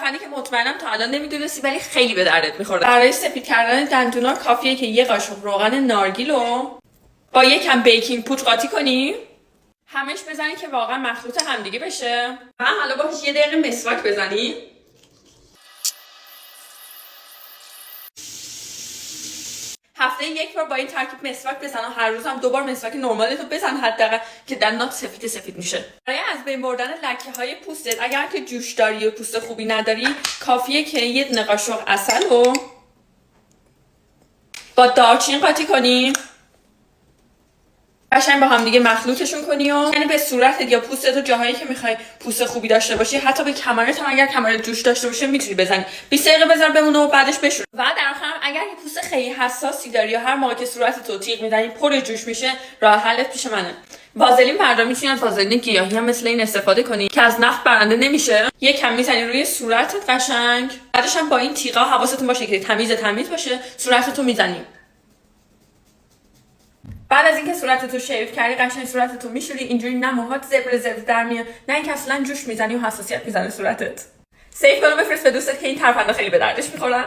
لبخندی که مطمئنم تا الان نمیدونستی ولی خیلی به دردت میخوره. برای سفید کردن دندونا کافیه که یه قاشق روغن نارگیل رو با یکم بیکینگ پودر قاطی کنی، همش بزنی که واقعا مخلوط همدیگه بشه و حالا باهاش یه دقیقه مسواک بزنی. هفته یک بار با این ترکیب مسواک بزن و هر روز هم 2 بار مسواک نرمالتو بزن حداقل که دندونات سفید میشه. برای از بین بردن لکه‌های پوستت اگر که جوش داری و پوست خوبی نداری کافیه که یه دونه قاشق عسل رو با دارچین قاطی کنی، قشنگ با هم دیگه مخلوطشون کنی و یعنی به صورتت یا پوستت و جاهایی که میخوای پوست خوبی داشته باشی، حتی به کمرت هم اگر کمرت جوش داشته باشه میتونی بزنی. 20 دقیقه بذار بمونه و بعدش بشور. و در آخر اگر که پوست خیلی حساسی داری یا هر موقع که صورتتو تیغ میزنی پر جوش میشه، راه حلت پیش منه. وازلین فردا میتونی از وازلین گیاهی هم مثل این استفاده کنی که از نفت برنده نمیشه. یکم میزنی روی صورتت قشنگ، بعدش هم با این تیغا حواستون باشه که تمیز باشه، صورتتو میزنی. بعد از اینکه صورتتو شیو کردی قشنگ صورتتو میشوری، اینجوری نه موهات زبر در میاد نه اینکه اصلا جوش میزنی و حساسیت میزنه صورتت. سیو کنو بفرست به دوستت که این ترفندا خیلی به دردش میخورن.